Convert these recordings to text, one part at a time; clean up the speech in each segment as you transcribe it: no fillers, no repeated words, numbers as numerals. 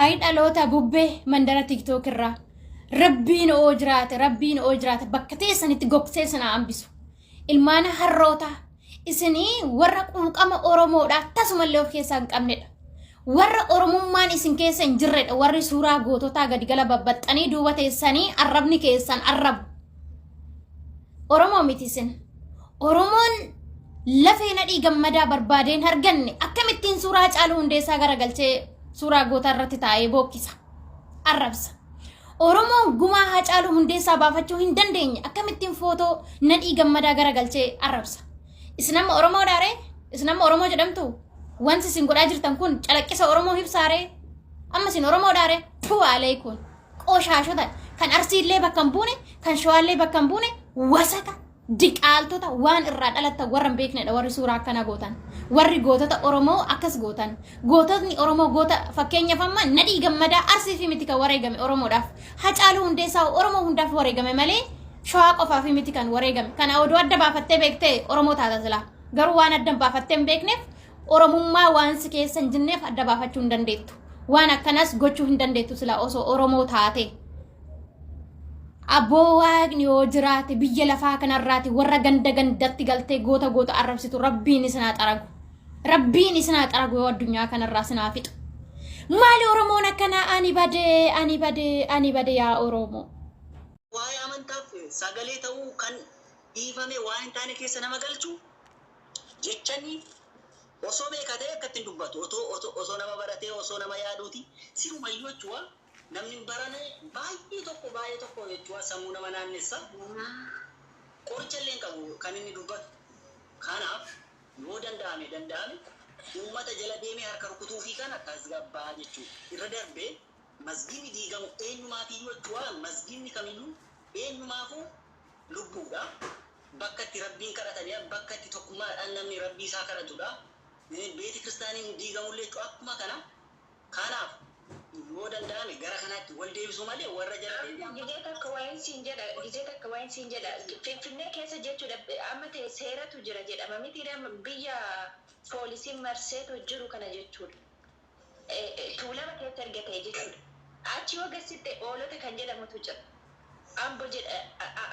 waa'ee dhaloota bubbee mandara TikTok irraa rabbiin oo jiraate bakka teessanitti gogsee sana hambisu. Ilmaan harroota isinii warra quuqama Oromoodhaa tasumallee of keessaa hin qabnedha. Warra Oromummaan isin keessa hin jirredha. Warri suuraa goototaa gadi gala babbaxxanii duuba teessanii arrabni keessan arrabu. Oromoo miti isin. Oromoon lafee nadhii gammadaa barbaadeen arganne akkamittiin suuraa Haacaaluu Hundeessaa garagalchee suuraa gootaa irratti taa'ee bookkisa. Arrabsa. Oromoon gumaa Haacaaluu Hundeessaa baafachuu hin dandeenye akkamittiin footoo nadhii gammadaa garagalchee arrabsa. Isin amma Oromoodhaa ree? Isin amma Oromoo jedhamtu? Wanti isin godhaa jirtan kun calaqqisa Oromoo ibsaaree? Amma isin Oromoodhaa ree? Tuwaalee kun qoshaashota kan Arsiillee bakka hin buune, kan Shawaallee bakka hin buune, wasaka diqaaltota waan irraa dhalattan warra hin beeknedha warri suuraa akkana gootan. Warri gootota Oromoo akkas gootan. Goototni Oromoo goota fakkeenyaaf amma nadhii gammadaa Arsii fi miti kan wareegame Oromoodhaaf. Haacaaluu Hundeessaa Oromoo hundaaf wareegame malee Shawaa qofaa fi miti kan wareegame. Kana oduu adda baafattee beektee Oromoo taata silaa. Garuu waan adda baafattee hin beekneef Oromummaa waan si keessa hin jirneef adda baafachuu hin dandeettu. Waan akkanas gochuu hin dandeettu silaa osoo Oromoo taate. Abboo waaqni yoo jiraate biyya lafaa kanarraati warra gandatti galtee goota arrabsitu rabbiin isinaa xaragu. Rabbiin isinaa xaragu yoo addunyaa kanarraa isinaa fixu. Maali Oromoon akkanaa ani bade yaa Oromoo. Waa'ee amantaaf sagalee ta'uu kan dhiifame waan hin taane keessa nama galchu jechanii osoo beekatee akkatti dubbatu osoo nama baratee osoo nama yaaduuti sirumayyuu jechuudha. Namni barane baay'ee tokko jechuudha sammuu nama naannessa. Qoricha illee qabu kan inni dubbatu. Kanaaf yoo danda'ame uummata jala deemee harka rukutuu fi kan akkas gabbaa jechuudha. Irra darbee masgiinni diigamu eenyumaafiyyuu jechuudha. Masgiinni kamiyyuu eenyumaafuu lubbuudha. Bakka itti rabbiin kadhatanii bakka itti tokkummaadhaan namni rabbii isaa kadhatudha. Beeti kiristaaniin diigamullee akkuma kana. Kanaaf yoo danda'ame gara kanaatti wal deebisuu malee warra jala gizee takka waa'een siin jedha Finfinnee keessa jechuudha amma ta'e seeratu jira jedhama miti biyya poolisiin marseetu jiru kana jechuudha. Tuulama keessa erga ta'e jechuudha. Achi yoo gasitte oolota kan jedhamutu jira.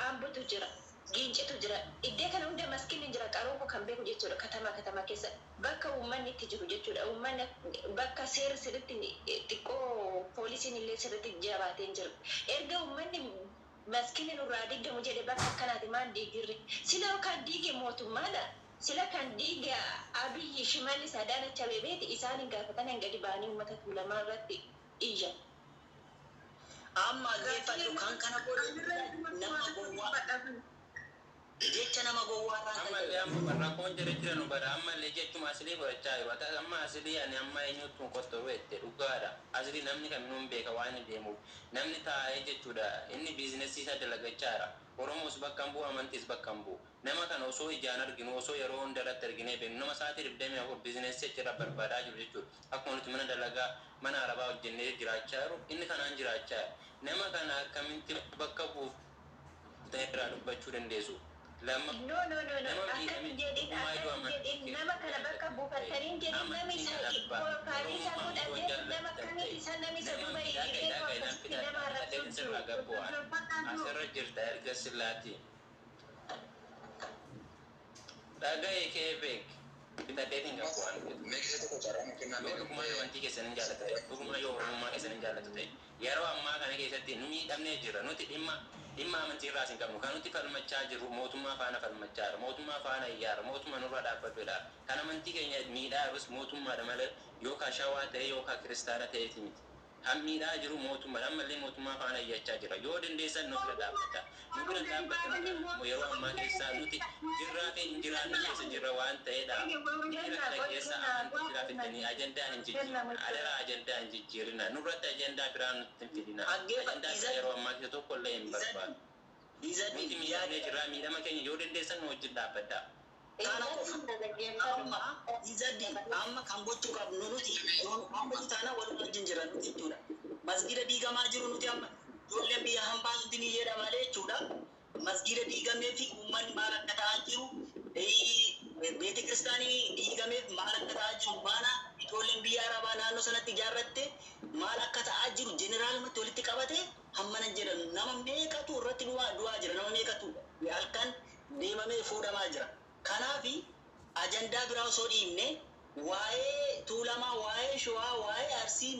Ambotu jira. Giincitu jira. Iddoo kana hunda maskiin jira qaroomu kan beeku jechuudha katama keessa bakka uummanni itti jiru jechuudha. Uummanni bakka seera sirriitti xiqqoo poolisiin illee sirriitti jabaatee jira. Erga uummanni maskiin nurraa diigamu jedhe bakka akkanaati maal diigirri. Sila kan diige mootummaadha. Sila kan diige Abiyyi Shimallis Adaanach Abeebeeti isaan hin gaafatan gadi ba'anii uummata tuulamaa irratti iyya. Amma geeffatu kan kana godhe nama gowwaa. Jecha nama gowwaarraa ammallee amma rakkoon jira nu bara ammallee jechuma asilii godhachaa jiru ata amma asilii ani amma eenyuutu qottoruu itti dhugaadha asilii namni kamiinuu hin beeka waan hin deemuuf namni taa'ee jechuudha inni biizinesii isaa dalagachaa jira Oromoos bakka hin bu'u amantiis bakka hin bu'u nama kana osoo ijaan arginu osoo yeroo hundarratti arginee beeknu nama sa'aatii 24 biizinesii achirra barbaadaa jiru jechuudha akkuma nuti mana dalagaa mana arabaa hojjennee jiraachaa jiru inni kanaan jiraachaa nama kana akkamitti bakka bu'uuf ta'eerraa dubbachuu dandeessu. No. Akkan jedhin nama kana bakka buufataniin jedhin nami isa profaayilii isaa godhatee nama akkamitti isa nami isa duuba hiriiree akkasitti nama arrabsuun jiru. Asirra jirta erga sillaati. Dhaga'ee kee beek. Bitadheetiin qabu waan yoo dhugumaa yoo wanti keessan hin jaallatu ta'e dhugumaa yoo oromummaa keessan hin jaallatu ta'e yeroo ammaa kana keessatti nu miidhamnee jira nuti dhimma amantii irraas hin qabnu kan nuti falmachaa jirru mootummaa faana falmachaa jira mootummaa faana iyyaara mootummaa nurra dhaabbadudha kan amantii keenya miidhaa jirus mootummaadha malee yookaan shawaa ta'e yookaan kiristaana ta'eeti miti kan miidhaa jiru mootummaadha ammallee mootummaa faana iyyachaa jira yoo dandeessan nu bira dhaabbata nu bira dhaabbata yeroo ammaa keessaa nuti jirraa fi hin jiraanne keessa jirra waan ta'edha jira kana keessa amantii biraa fidanii ajandaa hin jijjiirina adara ajandaa hin jijjiirina nurratti ajandaa biraa nutti hin fidina ajandaa yeroo ammaa keessa tokkollee hin barbaadu nuti miidhamee jirra miidhama keenya yoo dandeessan nu wajjin dhaabbadha. Kana amma izadi amma kan gochuu qabnu nuti amma taana wal wajjin jira nuti jechuudha. Masgida diigamaa jiru nuti amma ijoolleen biyya hambaa nuti ni jedha malee jechuudha. Masgida diigamee fi uummanni maal akka ta'aa jiru beeti kiristaanii diigameef maal akka ta'aa jiru maana ijoolleen biyya arabaa naannoo sanatti ijaarratte maal akka ta'aa jedhamu nama meeqatu irratti du'aa jira nama meeqatu halkan deemamee fuudhamaa jira. Kanaafi ajandaa biraa osoo dhiibne waa'ee Tuulamaa, waa'ee Shawaa, waa'ee Arsii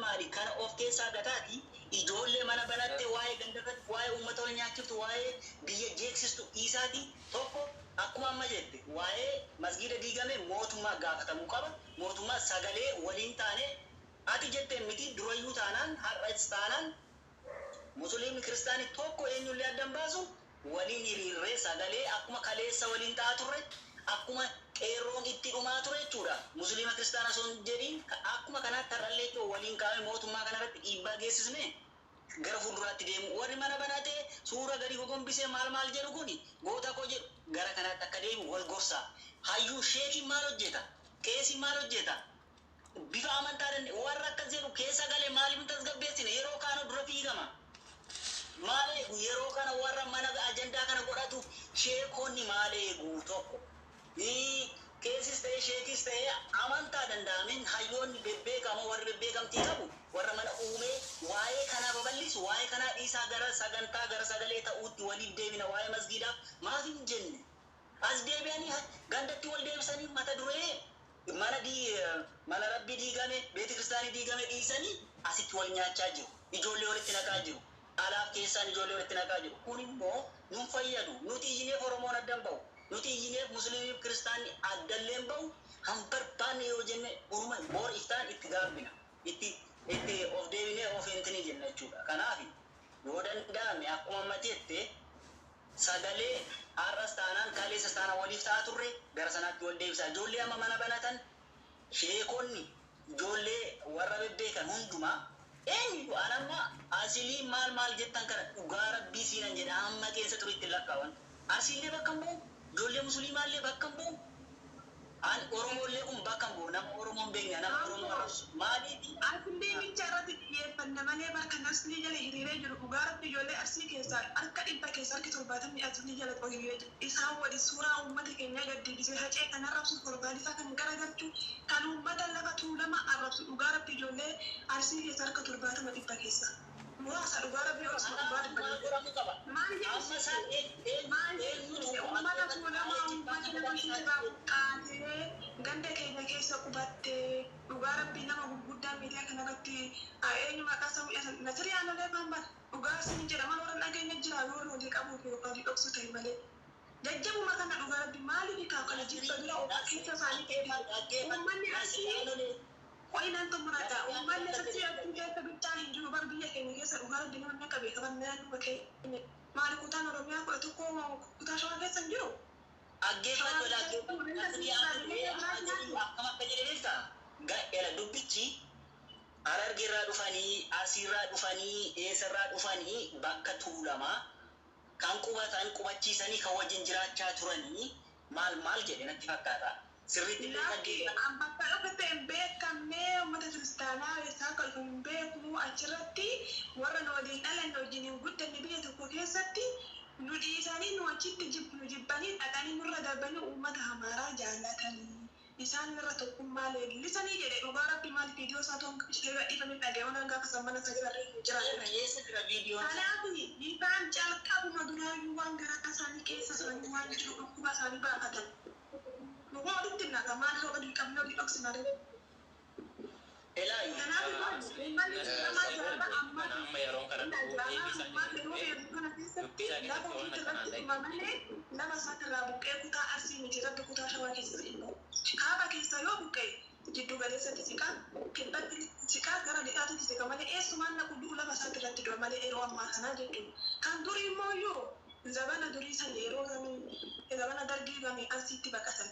maali kana of keessaa gataati. Ijoollee mana banatte waa'ee gandarratti waa'ee uummata wal nyaachiftu waa'ee biyya jeeksistu dhiisaati tokko akkuma amma jette waa'ee masgiida diigame mootummaa gaafatamuu qaba. Mootummaa sagalee waliin taane ati jette miti durayyuu taanaan har'as taanaan musliimni kiristaanii tokko eenyullee addan baasu waliin hiriirree sagalee akkuma kaleessa waliin ta'a turre akkuma qeerroon itti dhumaa ture jechuudha. Musliima kiristaana sun jedhiin akkuma kanaatti har'allee waliin kaa'ee mootummaa kanarratti dhiibbaa geessisne gara fuulduraatti deemu. Warri mana banatee suura gadi gogombisee maal jedhu kuni goota koo jedhu gara kanaatti akka deemu wal gorsaa. Hayyuu sheekiin maal hojjeta? Qeesiin maal hojjeta? Bifa amantaa danda'e warra akkas jedhu keessa galee maaliif tasgabbeessine yeroo kaana dura fiigama. Maal eegu yeroo kana warra mana ajandaa kana godhatu sheekonni maal eegu tokko. Keesis ta'e sheekis ta'e amantaa danda'amin hayyoonni bebbeekamoo warri bebbeekamtii qabu warra mana uumee waa'ee kanaa babal'isu waa'ee kanaa dhiisaa gara sagantaa gara sagalee ta'uutti waliif deemina waa'ee masgiidaaf maaf hin jenne as deebi'anii gandatti wal deebisanii mata duree mana rabbii diigame beeti kiristaanii diigame dhiisanii asitti wal nyaachaa jiru ijoollee walitti naqaa jiru alaaf keessaan ijoollee walitti naqaa jiru kun immoo nun fayyadu nuti iyyineef oromoon addan ba'u nuti iyyineef musliimiif kiristaanni addalleen ba'u hanbarbaanne yoo jenne uruma boor iftaan itti gaabbina itti of deebinee of hintinii jenna jechuudha. Kanaaf yoo danda'ame akkuma ammatti jette sagalee har'as taanaan kaleessas taanaan waliif ta'a turre gara sanaatti wal deebisa. Ijoollee amma mana banatan sheekonni ijoollee warra bebbeekan hundumaa eenyu anamma asilii maal jettan kana dhugaa rabbii siinan jedha amma keessa turitti lakkaawan asiillee bakka hin bu'u ijoollee musliimaallee bakka hin bu'u an oromollee kun bakka hin bu'u nama oromoon beekna nama oromoo arrabsu maaliifi asillee micha irratti xiyyeeffanna malee bakka nasni jala hiriiree jiru dhugaa rabbi ijoollee arsii keessaa harka 100 keessa harki 70 asilii jala hiriiree jiru isaan wali suuraa uummata keenyaa gaddiisee hacee kan arrabsu korbaanisaa kan garagalchu kan uummata lafa Tuulamaa arrabsu dhugaa rabbi ijoollee arsii keessa harka 70 dhibba keessa muraasa dhugaa rabbi osoo dhugaa dhibba maal uummata Tuulamaa uummata nama shirraa qaatee ganda keenya keessa qubattee dhugaa rabbi nama gurguddaa miidiyaa kanarratti eenyu maqaa isaa mul'isan Nasiriyaan olee baambal dhugaa isin jedhama warra dhageenya jira yoo walii qabuuf yookaan dhoksu ta'e malee jajjabuma kana dhugaa rabbi maaliif kaa kana jibba bira keessa isaanii ta'e uummanni asii qoyinaan tumurata uummanni asii akka keessa bittaan hin jiru bar biyya keenya keessa dhugaa rabbi nama akka beekaman nama keenya maali kutaan oromiyaa kudha tokko kutaa shawaa keessa hin jiru. Akkama dubbichi Harargeerraa dhufanii Arsiirraa dhufanii eessarraa dhufanii bakka Tuulamaa kan qubatan qubachiisanii kan wajjin jiraachaa turanii maal jedhe natti fakkaata. Sirriitti illee dhaggeeffata. Bakka dhufate hin beekamnee uummata kiristaanaa isaa kan hin beeknu achirratti warra nu waliin dhalan wajjin hin guddanne biyya tokko keessatti nu dhiisanii nu achitti nu jibbanii dhaqanii nurra darbanii uummata Amaaraa jaallatanii isaan irra tokkummaa leellisanii jedhe dhugaa rabbi maal viidiyoo isaa toon ishee gadhiifamee dhaga'uun gaafa sammana sagalee jira. Kanaaf isaan calqabuma duraayyuu waan garaa isaanii keessa isaanii waan jiru dhukkuba isaanii baafatan. Nuqoo walitti naqamaan yoo gadi qabnee olii dhoksinaree. Nama isaanirraa buqqee kutaa arsii miti irratti kutaa shawaa keessa immoo kaaba keessa yoo buqqee jiddu galeessatti siqaa kibbatti siqaa gara lixaatti siqa malee eessumaan naqu du'u lafa isaatti irratti dura malee yeroo ammaa kanaa jechuudha. Kan durii immoo yoo zabana durii san yeroo gamii zabana dargii gamii arsiitti baqatan.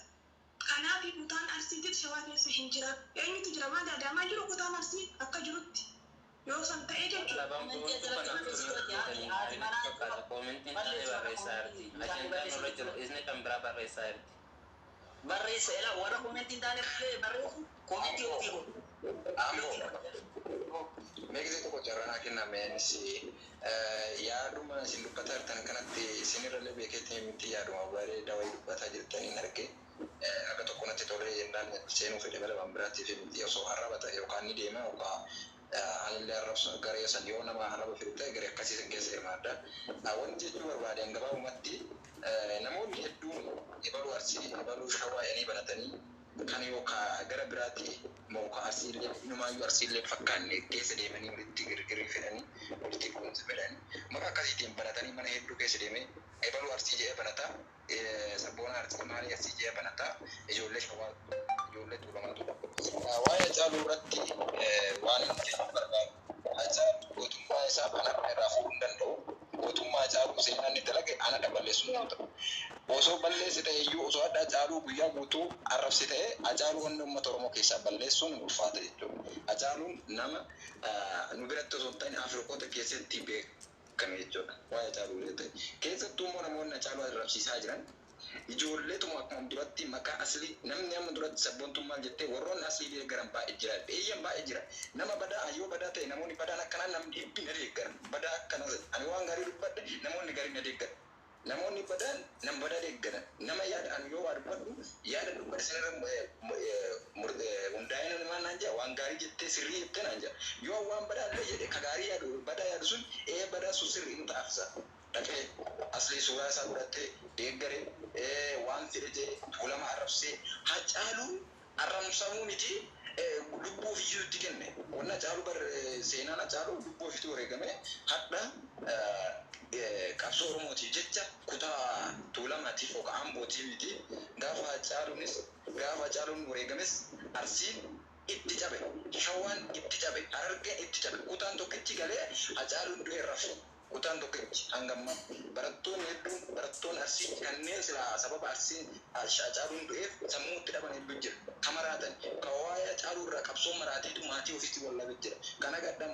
Kanaaf kutaan arsiitti shawaa keessa hin jira. Eenyutu jira maal adaamaa jiru kutaan arsii akka jirutti yoo san ta'ee jechuudha. Barreessa ela warra komentiin taane barreessu komentii ofii godhu. Meeqsii tokko carraa kennameenis yaaduma isin dubbataa jirtan kanatti isinirra beekeetii miti yaaduma bareedaa wayii dubbataa jirtaniin arge akka tokko natti tolee jennaan seenuu fedhe mala biraatti fi miti osoo arrabata yookaan ni deema yookaan anillee arrabsu garee san yoo nama arraba fidee garee akkasii san keessa hirmaadha. Wanti jechuun barbaadeen gabaabumatti namoonni hedduun ibaluu arsii ibaluu shawaa jedhanii banatanii kan yookaan gara biraatti mooka arsiillee inumaayyuu arsiillee fakkaanne keessa deemanii walitti girgirii fedhanii walitti kunuunsa fedhanii maqaa akkasiitiin banatanii mana hedduu keessa deemee ibaluu arsii jedhee banataa sabboona arsii maalii arsii jedhee banataa ijoollee shawaa ijoollee tuulamatu waa'ee Hacaaluu irratti waan inni jechuun barbaadu Hacaaluu gootummaa isaa kana irraa fuudhuu hin danda'u gootummaa Hacaaluu seenaan inni dalage ana daballeessuu hin ta'u. Osoo balleessi ta'e iyyuu osoo adda Hacaaluu guyyaa guutuu arrabsi ta'e Hacaaluu wanni uummata Oromoo keessaa balleessuun ulfaata jechuudha. Hacaaluun nama nu biratti osoo hin ta'in Afrikoota keessatti beekame jechuudha. Waa'ee Hacaaluu ta'e keessattuu immoo namoonni Hacaaluu arrabsiisaa jiran ijoolleetuma akkuma duratti maqaa aslii namni amma duratti sabboontummaa jettee warroonni aslii deeggaran baay'ee jira. Eeyyan baay'ee jira. Nama badaa yoo badaa ta'e namoonni badaan akkanaa namni dhibbi na deeggaran. Badaa akkana ani waan gaarii dubbadhe namoonni gaarii na deeggaran. Namoonni badaan nama badaa deeggaran. Nama yaada ani yoo waa dubbadhu yaada dubbadhe sanirra hundaa'ina namaa naan jaa waan gaarii jettee sirrii jettee naan jaa. Yoo waan badaa illee jedhe ka gaarii yaadu badaa yaadu sun badaa sun sirrii nu taafisa. Dhaqee aslii suuraa isaa godhattee deeggare waan fedhe tuulama arrabsee Hacaaluun arrabsamuu miti lubbuu ofiitu itti kenne. Wanna Hacaaluu bar seenaan Hacaaluu lubbuu ofiitu wareegame hadha qabsoo Oromootiif jecha kutaa tuulamaatiif yookaan Ambootii miti gaafa Hacaaluun wareegames Arsiin itti cabe Shawaan itti cabe Harargeen itti cabe kutaan tokkichi galee Hacaaluun du'e rafe. Kutaan tokkichi hangamma barattoonni hedduun barattoonni Arsii kanneen silaa sababa Arsiin Hacaaluun du'eef sammuutti dhaban hedduun jira. Kamaraatan ka waa'ee Hacaaluu irraa qabsoo maraateetu maatii ofiitti wallabe jira. Kana gaddaa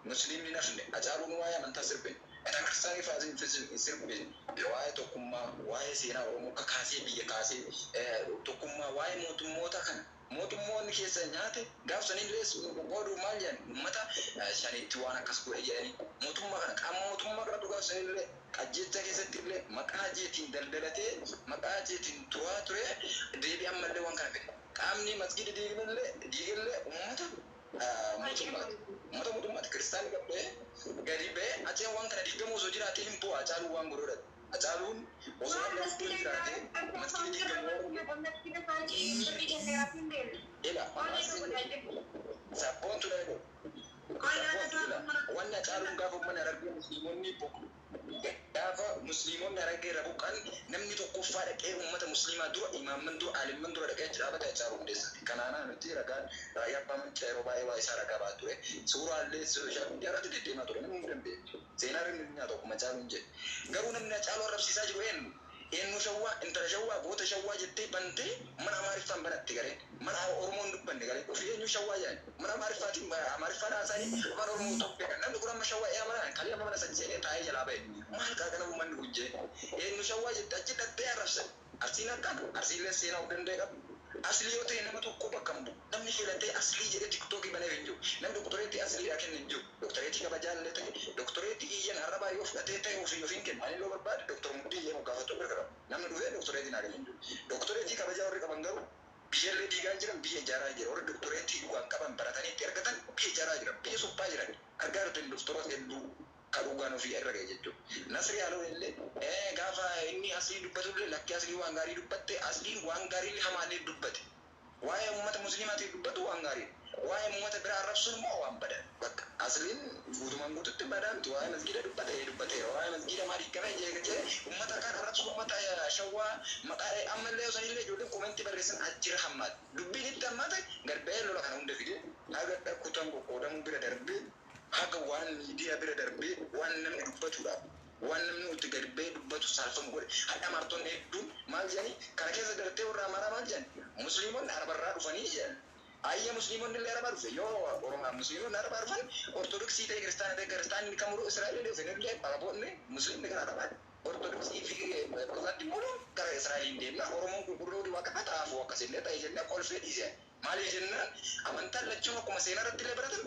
musliimni nafne Hacaaluun waa'ee amantaa sirbe. Eta kiristaanii faasiin sirbe waa'ee tokkummaa waa'ee seenaa Oromoo kakaasee biyya kaasee tokkummaa waa'ee mootummoota kana. Mootummoonni keessa nyaate gaafsanillee qooduu maal jedhan uummata shaniitti waan akkas godhe jedhanii mootummaa kana qaama mootummaa kana gaafsanillee qajeelcha keessatti illee maqaa jeetiin daldalatee maqaa jeetiin turaa ture deebii ammallee waan kana fedhe qaamni masgiida diigellee uummata mootummaatti kiristaanii qabdee gadi ba'ee acheen waan kana diigamu osoo jiraatee hin bu'a Hacaaluu waan godhuudha. Hacaaluun osoo laftiin jiraatee masgiida diigamu sabboon ture wanni Hacaaluun gaafa mana Harargee musliimonni gaafa musliimonni Harargee irra buqqan namni tokkoffaa dhaqee uummata musliimaa dura imaamman dura aalimman dura dhaqee dhaabate Hacaaluu hundeessate. Kanaanaa nuti ragaan raayyaa abbaa mancaa yeroo baay'ee waa isaa ragaa baatu ture. Suuraallee sooshaal miidiyaa irratti deddeemaa ture namni dandeettu. Seenaa irra nyaata akkuma Hacaaluun jedhe. Garuu namni Hacaaluu arrabsiisaa jiru eenyu shawwaa intala shawwaa goota shawwaa jettee bantee mana Amaariffaan banatti gareen mana Oromoon dubbanne gareen ofii eenyu shawwaa jedhan mana Amaariffaatiin Amaariffaan haasa'anii afaan Oromoo Itoophiyaa namni kun amma shawwaa mana kalii amma mana sajjeenee taa'ee jalaa ba'e maal kana uummanni hojjee eenyu shawwaa jette achi dhattee arrabsan Arsiin akkana Arsiillee seenaa of danda'e qabu. Aslii yoo ta'e nama tokko bakka hin bu'u namni filatee aslii jedhee tiktookii banee hin jiru namni doktoreetii aslii kennu hin jiru doktoreetii kabajaallee ta'e doktoreetii iyyan har'abaa yoo fudhatee ta'e ofii ofiin kennu ani yoo barbaade doktor Mudii iyyan gaafatu bira qaba namni dhufee doktoreetii naa kennu hin jiru doktoreetii kabajaa warri qaban garuu biyyallee diigaa jiran biyya ijaaraa jira warri doktoreetii dhugaan qaban baratanii itti argatan biyya ijaaraa jiran biyya suphaa jiran argaa jirtan doktoroota hedduu kadhugaan ofii irra ga'e jechuudha. Nasri Haaloo illee gaafa inni aslii dubbatullee lakkii aslii waan gaarii dubbatte asliin waan gaarii hamaallee dubbate. Waa'ee uummata musliimaatiif dubbatu waan gaarii. Waa'ee uummata biraa arrabsuun immoo waan badan. Bakka asliin guutumaan guututti badaa miti waa'ee masgiida dubbateera. Waa'ee masgiida maalii kana jeeqee uummata kan arrabsu uummata shawwaa maqaa ammallee osoo illee ijoolleen komentii barreessan ajjira hammaati. Dubbiin itti hammaate garbee lola kana hunda fidee haga kutaan qoqqoodamuu bira darbee haga waan miidiyaa bira darbee waan namni dubbatudha. Waan namni itti gadi ba'ee dubbatu saalfamu godhe. Hadha martoonni hedduun maal jedhanii kana keessa dartee warra amaaraa maal jedhani musliimonni arabarraa dhufanii jedhan. Ayya musliimonni illee arabaa dhufe yoo oromaa musliimonni arabaa dhufan ortodoksii ta'e kiristaanni kamuu Israa'eel dhufe illee araboonni musliimni kan arabaa ortodoksii fi protestantii immoo gara Israa'eliin deemna oromoon qulqulluu waaqeffata haafuu akkasillee ta'e jennee kolfee dhiise. Maaliif jennaan amantaan lachuun akkuma seenaa irratti illee baratan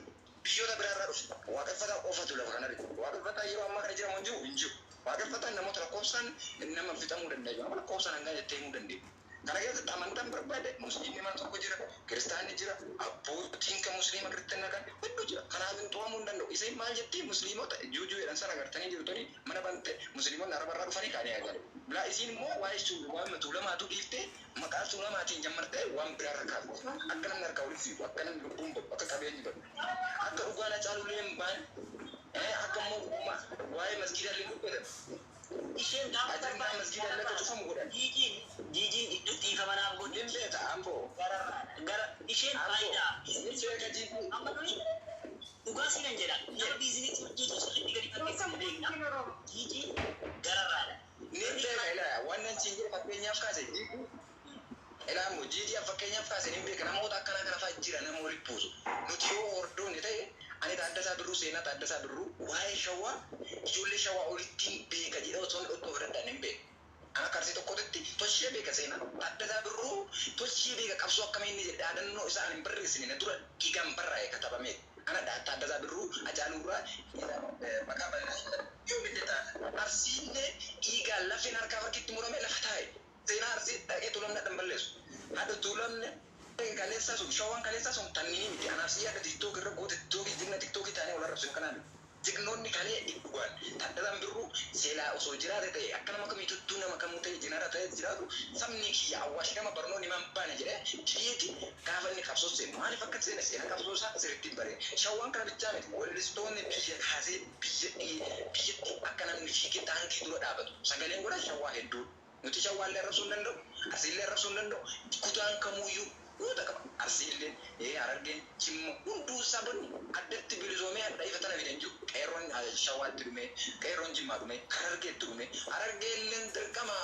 biyyoota biraarraa dhufe waaqeffataa qofatu lafa kanarra waaqeffataa yeroo ammaa kana jedhamu hin jiru waaqeffataan namoota lakkoofsaan nama fixamuu danda'a lakkoofsaan hangaa jettee himuu dandeenya Kana keessatti amantaan barbaade musliimni mana tokko jira, kiristaanni jira, abbootiin kan musliima kiristaanaa kan hedduu jira. Kanaaf hin to'amuu hin danda'u. Isin maal jetti musliimota juujuu jedhan sana agartanii jirtanii mana bante musliimonni arabarraa dhufanii kaanii agarre. Bilaa isin immoo waan tuulamaatu dhiiftee maqaa tuulamaatiin jammartee waan biraa irra kaafte. Akka namni harkaa walitti fiigu, akka namni lubbuun badu, akka qabeenyi badu. Akka dhugaan Hacaaluu hin baane akka immoo waa'ee masgiida illee dubbatan. Isheen Ajandaan masgiida illee cufamu godhan. jiijiin iddoo dhiifama naaf godhe. Hin beeta amboo. Gara isheen faayidaa. Hin beeka jiijiin. Amma nuyi dhugaa siinan jedha. Nama biizinii hojjetu sirriitti gadi fakkeessanii beekna. Jiijiin gararraadha. Niin beeka ilaa wannan siin jedhe fakkeenyaaf kaase jiijiin. Ilaa immoo jiijiin fakkeenyaaf kaase niin beeka namoota akkanaa kana fa'aa jira nama walitti buusu. Nuti yoo hordoonne ta'e ani Taaddasaa Birruu seenaa Taaddasaa Birruu waa'ee shawaa ijoollee shawaa olittiin beeka jedhee osoo iddoo fudhatan hin beeku. Ana karsii tokkotti toshee beeka seenaa Taaddasaa Birruu toshee beeka qabsoo akkamiin jedhe dhaadannoo isaa hin barreessine dura dhiigaan barraa'e katabame. Ana Taaddasaa Birruu Hacaaluurraa maqaa bal'aa yoo miidhata arsiillee dhiigaan lafeen harkaa harkitti murame lafa taa'e seenaa arsii dhaqee tuulamna dhamballeessu. Haadha tuulamne kaleessa sun shawaan kaleessa sun tannini miti anaafsi yaada tiktook irra goote tiktooki jigna tiktooki taanee wal arrabsan kanaan jignoonni kalee dhugaan Taaddasaan Birruu seelaa osoo jiraate ta'e akka nama kamituttuu nama kamuu ta'e jinaara ta'e jiraatu sabni kiyya awwaashi gama barnoonni maan baane jedhee jireeti gaafa inni qabsoo seenu maaliif akka seena seena qabsoo isaa sirriitti hin baree shawaan kana bichaa miti weellistoonni biyya kaasee biyyatti akka namni fiigee taankii dura dhaabatu sagaleen godha shawaa hedduu nuti shawaallee arrabsuu hin danda'u asiillee arrabsuu hin danda'u kutaan kamuuyyuu Udah kap arsilin, Harargeen, Jimmo, hunduu sabni addatti bilisoomee adda ifatana fidan jiru. Qeerroon shawaatti dhume, qeerroon Jimmaa dhume, Harargeetti dhume, Harargeen dirqama,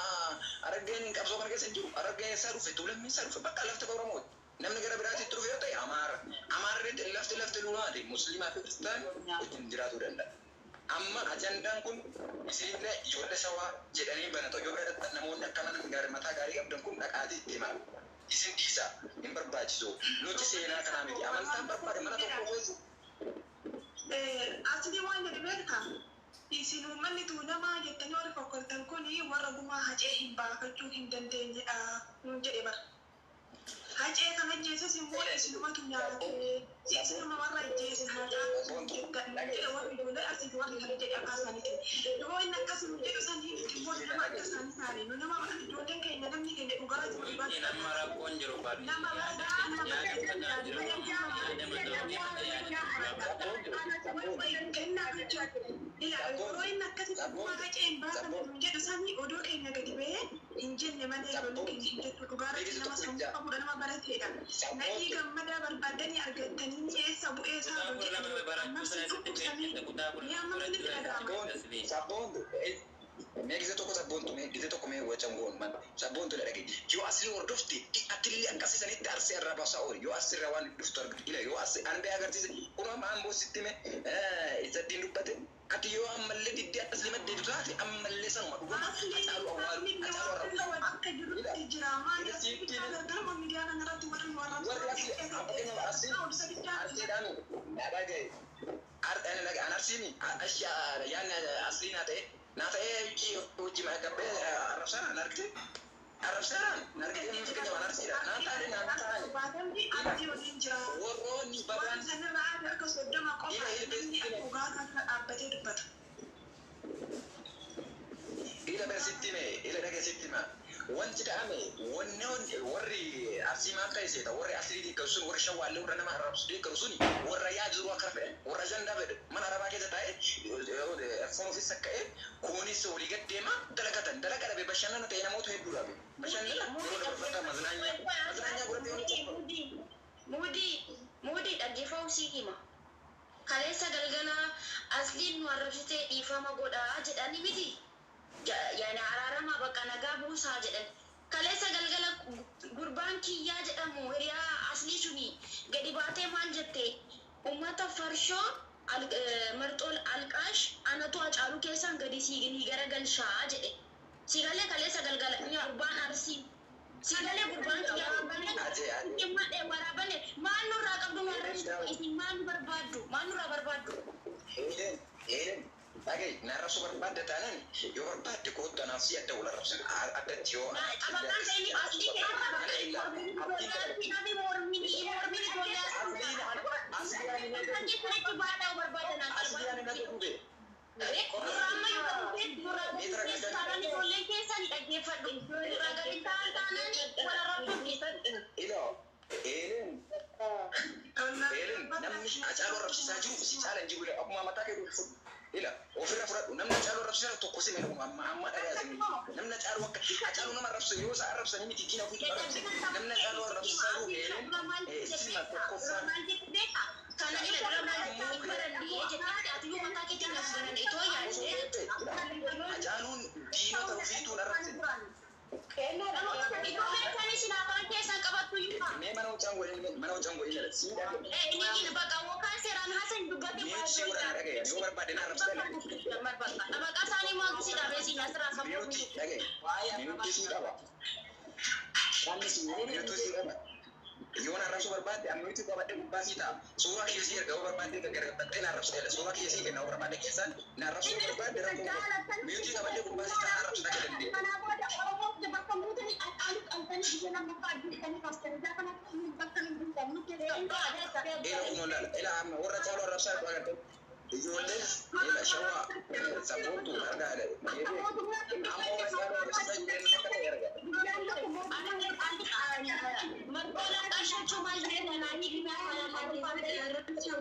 Harargeen qabsoo kana keessa jiru, Harargeen isaa dhufe, tuulamni isaa dhufe bakka lafti Oromoo. Namni gara biraatti dhufe yoo ta'e Amaara. Amaarri lafti lumaati Musliimaa fi Kiristaani wajjin jiraachuu danda'a. Amma ajandaan kun isinillee ijoollee shawaa jedhanii banatoo yoo gadatan namoonni akkana mataa gaarii qabdan kun dhaqaatii itti himaa. Isin dhiisa hin barbaachisu nuti seenaa kanaa miti amantaan barbaade mana tokko ho'isu. Asii waan jedhe beektaa isin uummanni tuulamaa jettanii warri kokkoltan kuni warra gumaa hacee hin baafachuu hin dandeenyedha nuun jedhe bara. Hacee kana jeesus immoo isinumatu nyaatee isinuma warra jeesin hacaa jedhe warri ijoollee asii warri kana jedhe akkasaaniiti. Yoo inni akkas nu jedhu sanii dhibboonni nama akkasaanii taane nu nama ijoolleen keenya namni keenya dhugaa jiru. Nama rakkoon jiru baaduu. Nama yeroo inni akkasitti gumaa haceen baasan nu jedhu sanii odoo keenya gadi ba'ee hin jenne malee ijoollee keenya hin jettu dhugaarratti nama sammuu qabudha nama barateedha. Nadhii gammadaa barbaadanii argatanii mi'eessa bu'ee isaa hojjetanii ammas dhukkubsanii yaa mamni itti dhaga'ama. Sabboontu mee gise tokko sabboontu mee gise tokko mee wacan goon man sabboontu dha dhage yoo asli hordofti atillee akkasisanitti arsii irraa baasaa ooli yoo asli irraa waan dhuftu argatu ila yoo asli anbee agarsiise kunuma amboo sitti mee isaddiin dubbate ati yoo ammallee diddi asli maddeetu taate ammallee sanuma dhuguma Hacaaluu awwaalu akka jirutti jira maaliif gargaaruma miidiyaa kanarratti warri warra arsiidhaanu dhagaye anarsiini yaan asliinaa ta'e naa ta'ee hojii gabbee arrabsanaan argite arrabsanaan argite inni fikinya waan arsiidha naan taa'ee naan taa'ee baatamni abdii waliin jira warroonni bagaan sanirraa aada akka soddoma qofa namni dhugaa kanarra dhaabbatee dubbata. Ila bersitti mee ila dhagee sitti maa wanti dha'ame warri arsii maan ta'eseeta warri asrii deeggaru sun warri shawaallee warra nama arrabsu deeggaru suni warra yaa jiru akka fedhan warra ajandaa fedhe mana arabaa keessa taa'ee foon ofis akka'ee kunis olii gad deema dalagatan dalaga dhabe bashannana ta'e namoota hedduu dhabe bashannana yeroo dabarfataa maznaanyaa godhatee Muudii dhaggeeffamuu sii hima. Kaleessa galgala asliin nu arrabsitee dhiifama godhaa jedhanii miti. Yaani araarama bakka nagaa buusaa jedhan. Kaleessa galgala gurbaan kiyyaa jedhamu hiriyaa aslii suni gadi baatee maal jette uummata farshoo marxoo alqaash anatu Hacaaluu keessan gadi siiganii garagalshaa jedhe. Sigalee kaleessa galgala gurbaan arsii sigalee gurbaan kiyyaa waraabane maal nurraa qabdu marrabsitu isin maal barbaaddu maal nurraa barbaaddu. Dhagee na arrabsuu barbaadde taanaan yoo barbaadde kootu anaan si adda wal arrabsan addatti yoo namni Hacaaluu arrabsiisaa jiru si caalan jiru akkuma mataa kee dhufu ila ofirra fudhadhu namni Hacaaluu arrabsiisaa tokko si meeru amma dhagaatanii namni Hacaaluu akka Hacaaluu nama arrabsu yoo isa arrabsanii miti diina ofiitu arrabse namni Hacaaluu arrabsiisaa jiru sima tokkoffaa kana ila dura maal baradhee jettee ati mataa keetiin as ganan itoo yaadde Hacaaluun diinota ofiituun arrabse mee mana hojjaan godhee siidhaa ini bakka wokaan seeraan haasan dubbate miuti godhan dhagaye yoo barbaade na arrabsitee bakka isaanii maagisi dhaabee siin asirraa sammuu miuti dhagaye miuti sii qaba miuti sii qaba yoo na arrabsuu barbaadde miuti qabadhe gubbaa sii ta'a suuraa keessii erga yoo barbaadde gargarabattee na arrabsitee suuraa keessii kenna yoo barbaadde keessaan na arrabsuu barbaadde rakkoo miuti qabadhe gubbaa sii ta'a arrabsita akka dandeenye ila amma warra Hacaaluu arrabsaa dhugaatte ijoolleen ila shawaa sabbootu argaadha amma warra Hacaaluu arrabsaa jireenya akka ta'e arga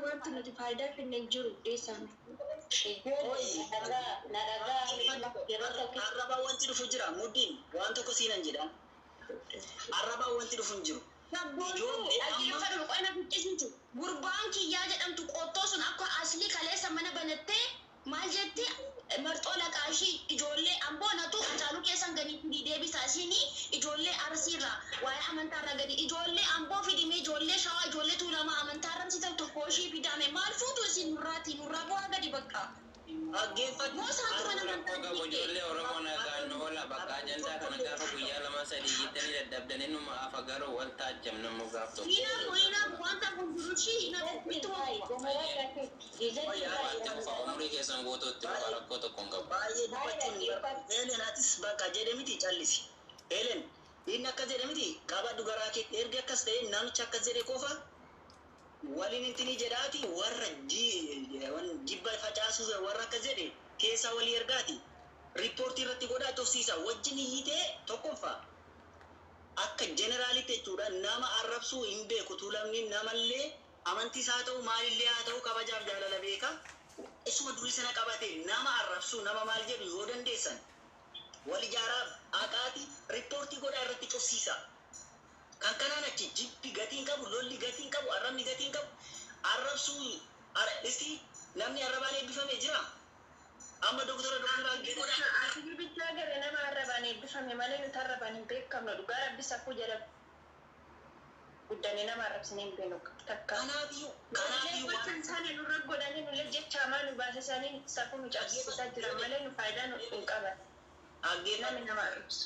wanti nuti faayidaa kennan jiru deessan arrabaa wanti dhufu jira muddiin waan tokko siinan jedha arrabaa wanti dhufu hin jiru gurbaan kiyyaa jedhamtu qottoo sun akka aslii kaleessa mana banattee maal jetti marxoo laqaashii ijoollee amboonatu Hacaaluu keessan gadi deebisa isinii ijoollee arsiirra waa'ee amantaarra gadi ijoollee amboo fidime ijoollee shawaa ijoollee tuulamaa amantaarra si ta'u tokkooshii fidame maal fuutu isin nurraa bu'aa gadi bakka dhaggeeffadhu ijoollee Oromoo nagaan oola bakka ajandaa kana gaafa guyyaa lama sadii jettanii daddabdanii numa afa garuu wal taajjabnamu gaaf tokko wanta kun jirushi umurii keessan guutuutti rakkoo tokko hin qabu baay'ee dubbachuun Helenaatis bakka jedhe miti callisi Helen inni akkas jedhe miti qabadhu garaa kee erga akkas ta'e namicha akkas jedhe qofa waliin intini jedhaati warra jibba facaasuuf warra akkas jedhe keessaa walii ergaati riippoortii irratti godhaa tofsiisa wajjin hiitee tokkoffaa akka jeneraalitti jechuudha nama arrabsuu hin beeku tuulamni namallee amantiis haa ta'u maalillee haa ta'u kabajaaf jaalala beeka isuma durii sana qabate nama arrabsuu nama maal jedhu yoo dandeessan wal ijaaraa haqaati riippoortii godhaa irratti tofsiisa kan kanaan achi jibbi gatiin qabu lolli gatiin qabu arrabni gatiin qabu arrabsuu isti namni arrabaan eebbifame jira amma doktora ati bichaa gara nama arrabaan eebbifame malee nuti arrabaan hin beekamnu dhugaa rabbis akkuu jedha guddanii nama arrabsanii hin beenu takka kanaafiyyuu waan isaanii nurra godhanii nullee jecha amaa nu baasisanii safuu nu cabsiisaa jira malee nu faayidaa nu hin qaban namni nama arrabsu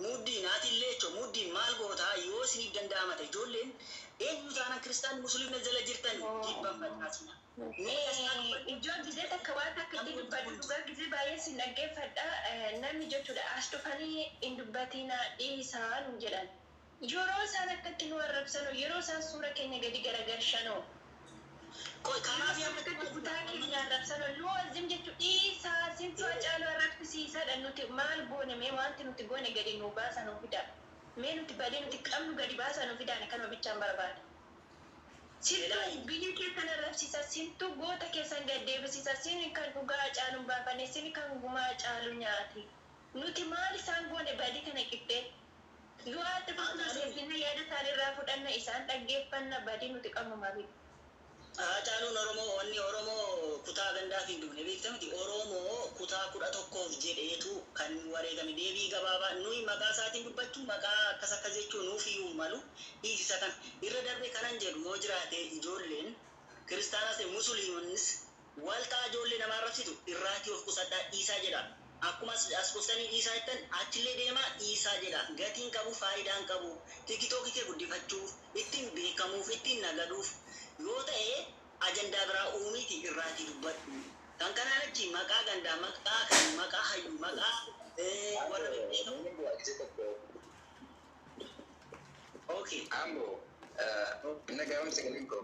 muddiin aatillee jechuun muddiin maal gootaa yoo isiniif danda'amate ijoolleen eenyu taanaan kiristaan musliimna jala jirtan jibban facaasina. Ijoon gisee takka waan akka itti dubbatu dhugaa gisee baay'ee sin dhaggeeffadha namni jechuudha as dhufanii hin dubbatina dhiisaa nu jedhan yeroo isaan akkatti nu arrabsanu yeroo isaan suura keenya gadi garagalchanu kanaaf akkatti kutaa keenya arrabsanu nu azim jechu dhiisaa sintu Hacaaluu arrabsiisaadha nuti maal goone mee wanti nuti goone gadi nu baasa nu fida mee nuti badee nuti qabnu gadi baasa nu fidaan kanuma bichaan barbaada. Sintu biyya keessan arrabsiisa sintu goota keessan gaddeebisiisa sini kan dhugaa Hacaaluu baafanne sini kan gumaa Hacaaluu nyaate nuti maal isaan goone badii kana qixxee yoo adda fakkii yaada isaaniirraa fudhanna isaan dhaggeeffanna badii nuti qabnu maali. Hacaaluun Oromoo kutaa gandaaf hin dhufne beektamti Oromoo kutaa 11 jedheetu kan wareegame deebii gabaabaa nuyi maqaa isaatiin dubbachuu maqaa akkas jechuu nuuf iyyuu malu dhiisisa kan irra darbe kanan jedhu yoo jiraate ijoolleen kiristaanas musliimonnis waltaa ijoollee nama arrabsitu irraatii of qusadhaa dhiisaa jedha akkuma as qustanii dhiisaa jettan achillee deemaa dhiisaa jedha gatiin qabu faayidaan qabu tikitookii kee guddifachuuf ittiin beekamuuf ittiin nagaduuf yoo ta'e ajandaa biraa uumiiti irraatii dubbadhu Kan kanaan achi maqaa gandaa, maqaa kan maqaa hayyu, maqaa warra beekamu. Okay. Ambo, inna gaawwan sagalin ko.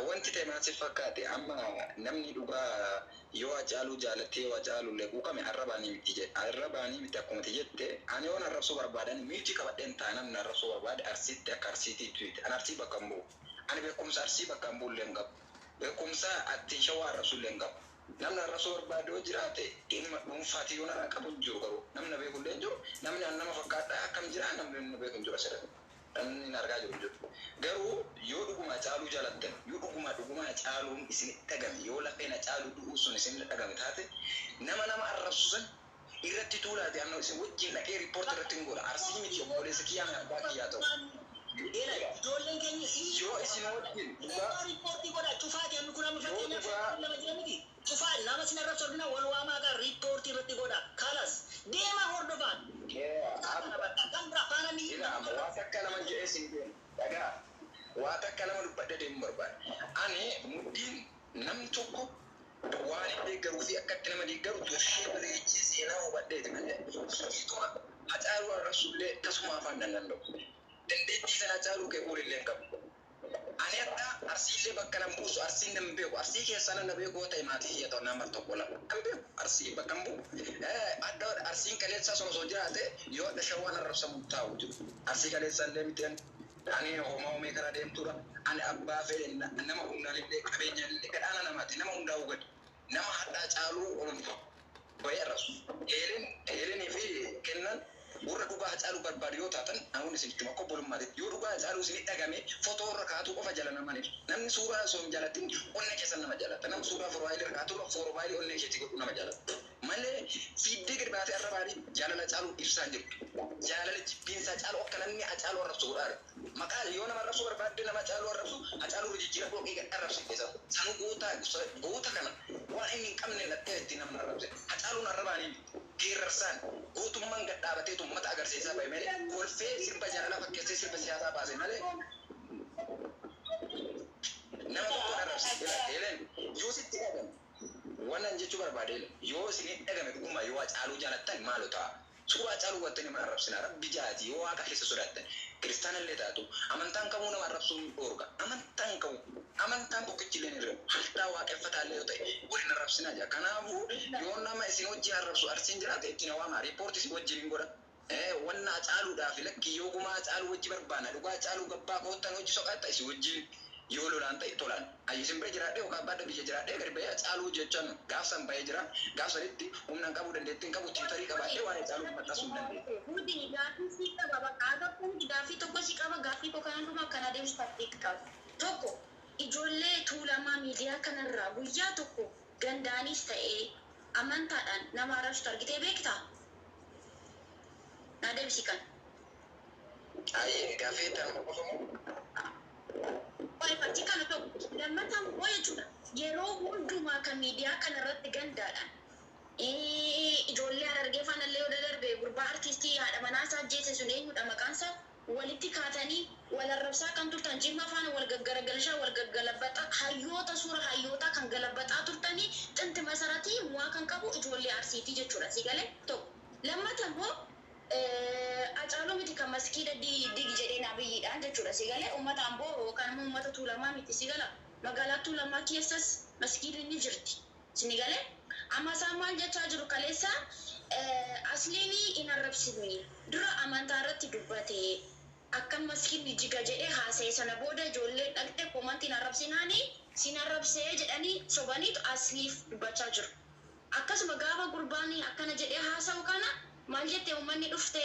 Wanti ta'e maasiif fakkaate amma namni dhugaa yoo Hacaaluu jaalattee yoo Hacaaluu quuqame arrabaanii miti jedhe. Arrabaanii miti akkuma jette ani yoon arrabsuu barbaadan miti qabadheen ta'a namni arrabsuu barbaade arsiitti akka arsiitiitti miti. Ani arsii bakka hin bu'u. Ani beekumsa arsii bakka hin bu'u illee hin qabu. Beekumsa attiin shawaa arrabsuu illee hin qabu. Namni arrabsuu barbaade yoo jiraate dhimma dhuunfaatii yoo narraa qabu jiru garuu namni beeku illee jiru namni nama fakkaadhaa akkam jira namni beeku hin jiru asirratti. Namni argaa jiru. Garuu yoo dhuguma Hacaaluu jaalattan yoo dhuguma Hacaaluun isin dhagame yoo lafeen Hacaaluu du'uu sun isin dhagame taate nama arrabsu san irratti tuulaate amma isin wajjin dhaqee riippoortii irratti hin godha. Arsii miti obboleessa kiyyaame abbaa kiyyaa ta'u. Ijoolleen keenya Yoo isin wajjin riippoortii godha cufaati amma kun amma fakkeenyaaf lama jira miti. Cufaati nama isin arrabsodina wal waamaa kan riippoortii irratti godha. Kalas deemaa hordofaan. Kan biraa faana ni waa takka nama jedhee isin deemu. Dhagaa waa takka nama dubbadda deemu barbaada. Ani muddiin namni tokko waan hin deeggaruu fi akkatti nama deeggaru turshee bareechee seenaa hubadheeti malee suuraa Hacaaluu arrabsullee tasuma afaan danda'u. Dandeettii sana Hacaaluu kee fuulillee hin qabu. Ani akka arsiillee bakka nan buusu arsiin nan beeku arsii keessaa nan beeku ta'e maatii yaa ta'u nama tokko lama kan beeku arsii bakka nan bu'u. Adda arsiin kaleessaa osoo jiraate yoo adda shawwaan arrabsamu taa'u jiru. Arsii kaleessaa illee miteen ani homaa karaa deemtuudha. Ani abbaa fedhe nama hundaallee qabeenyaallee gadhaana namaati nama hundaa hubatu. Nama hadhaa Hacaaluu oolchu bayii arrabsu. Eelinii fi kennan warra dhugaa Hacaaluu barbaadu yoo taatan namoonni isinitti makko bolummaati. Yoo dhugaa Hacaaluu isin dhagame footoo irra kaatu qofa jala namaniif. Namni suuraa osoo hin jaalatin onnee keessan nama jaalata. Namni suuraa forwaayilii irra kaatu forwaayilii onnee isheetti godhu nama jaalata. Malee fiiddee gadi baatee arrabaanii jaalala Hacaaluu ibsaa jiru. Jaalala jibbiinsa Hacaaluu akka namni Hacaaluu arrabsu godhaadha. Maqaa yoo nama arrabsuu barbaadde nama Hacaaluu arrabsu Hacaaluu jijjiira dhooqee gad arrabsi keessa. Sanuu goota kana waan inni hin qabne lattee itti namni arrabse. Hacaaluun arrabaanii geerarsaan gootummaan gad dhaabatee uummata agarsiisaa bahe malee kolfee sirba jaalalaa fakkeessee sirba siyaasaa baase malee nama tokko arrabse. Eeleen yoo sitti dhagame wannan jechuu barbaade yoo isin dhagame dhuguma yoo Hacaaluu jaalattan maaloo ta'a. Suuraa Hacaaluu wattanii nama arrabsina rabbi jaati yoo waaqa keessa sodaattan kiristaanallee taatu amantaan kamuu nama arrabsuun dhoorga amantaan tokkichillee ni jiru haltaa waaqeffataallee yoo ta'e waliin arrabsinaa jira. Kanaafuu yoo nama isin wajjin arrabsu arsiin jiraate itti na waamaa riippoortii isin wajjin hin godha. Wanna Hacaaluudhaaf lakkii yoo gumaa Hacaaluu wajji barbaana dhugaa Hacaaluu gabbaa koottan hojii soqatta isin wajjin yoo lolaan ta'e tolaan ayyisin bira jiraadhee yookaan badda biyya jiraadhee gadi bahee Hacaaluu jechaan gaafsan bahee jira gaafsanitti humnaan qabuu dandeettiin qabu tiitarii qabaadhee waan Hacaaluu maxxansuu hin dandeettu. Hundi gaaffii si qaba bakka tokko gaaffii tokko si qaba gaaffii tokko kan hundumaa kan adeemsu fakkiitti qaba. Tokko ijoollee tuulamaa miidiyaa kanarraa guyyaa tokko gandaanis ta'ee amantaadhaan nama arrabsitu argitee beektaa? Na deebisi kan. Ayyee gaaffii ta'an qofamoo. Fakki kana tokko lammataan immoo jechuudha yeroo hundumaa kan miidiyaa kanarratti gandaadhaan ijoollee Harargee faanallee yoo darbe gurbaa artistii haadha manaa isaa ajjeese sun eenyudha maqaan isaa walitti kaatanii wal arrabsaa kan turtan jimma faana wal gaggaragalshaa wal gaggalabaxaa hayyoota suura hayyootaa kan galabaxaa turtanii xinti masaratii mu'aa kan qabu ijoollee arsiitii jechuudha si galee tokko lammataan immoo Hacaaluu miti kan maskiida dig jedhee nabiyyiidhaan jechuudha si galee uummata Amboo yookaan immoo uummata Tuulamaa miti si gala magaalaa Tuulamaa keessas maskiidni ni jirti si galee amma isaan maal jechaa jiru kaleessa asliin hin arrabsine dura amantaa irratti dubbatee akkan maskiidni jiga jedhee haasa'e sana booda ijoollee dhaqxee komantiin arrabsinaanii sin arrabsee jedhanii sobaniitu asliif dubbachaa jiru akkasuma gaafa gurbaanii akkana jedhee haasa'u kana maal jettee uummanni dhufte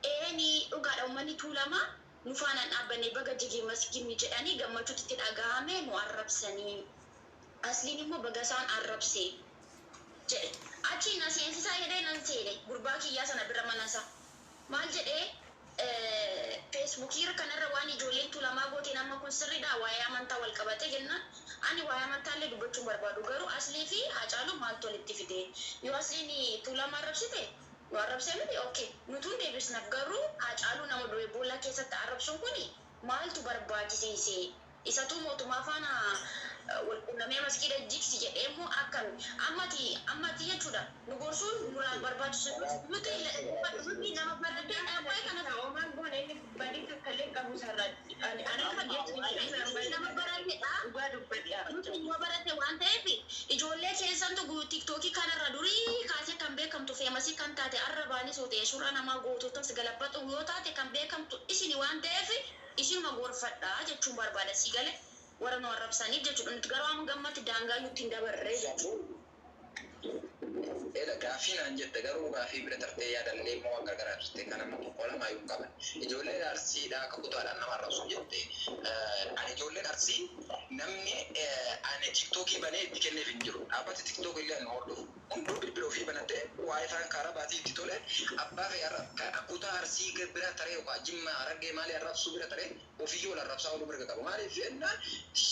eeni dhugaadha uummanni Tuulamaa nu faanaan dhaabbanne baga jigee maskiidni jedhanii gammachuutti itti dhaga'ame nu arrabsanii asliin immoo baga isaan arrabsee jedhe achi na seensisaa jedhee nan seene gurbaa kiyyaa sana bira manasa maal jedhee feesbuukii kanarra waan ijoolleen Tuulamaa gooteen amma kun sirriidha waa'ee amantaa wal qabate jennaan ani waa'ee amantaallee dubbachuu barbaadu garuu aslii fi Hacaaluu maaltu walitti fide yoo asliin Tuulamaa arrabsite nu arrabsee miti okay nutuun deebisnaaf garuu Hacaaluu nama du'e boolla keessatti arrabsuun kuni maaltu barbaachisiise Isatu mootummaa faana wal quunnamee maskiida jigsi jedhee immoo akkam ammati jechuudha. Nu gorsuun nuraan barbaachisu nuti nuti nama baratee dhaabaa kana ta'oomaan goone inni badii kakkalee qabu sarratti. Ani nama barateedha. Dhugaa dubbadhaa. Nuti immoo barate waan ta'eef ijoollee keessantu tiktookii kanarra durii kaasee kan beekamtu feemasii kan taate arrabaanis yoo ta'e suuraa namaa goototas galabbatu yoo taate kan beekamtu isini waan ta'eef isinuma gorfadhaa jechuun barbaada si galee. Warra nu arrabsaniif jechuudha. Nuti garuu amma gammatti daangaa nutti hin dabarree jechuudha. Gaafii naan jette garuu gaafii bira tartee yaadallee immoo akka garaa jirte kan amma tokko lama yoo qaban. Ijoolleen arsiidhaa akka kutaadhaan nama arrabsu jette. Ani ijoolleen arsii namni ani tiktookii banee itti kenneef hin jiru. Dhaabbati tiktookii illee nu hordofu. Hunduu bilbila ofii banatee waayifaan karaa baatii itti tole abbaa fi kutaa arsii bira taree yookaan jimma harargee maali arrabsuu bira taree ofiyyoo arrabsaa oolu mirga qabu. Maaliif jennaan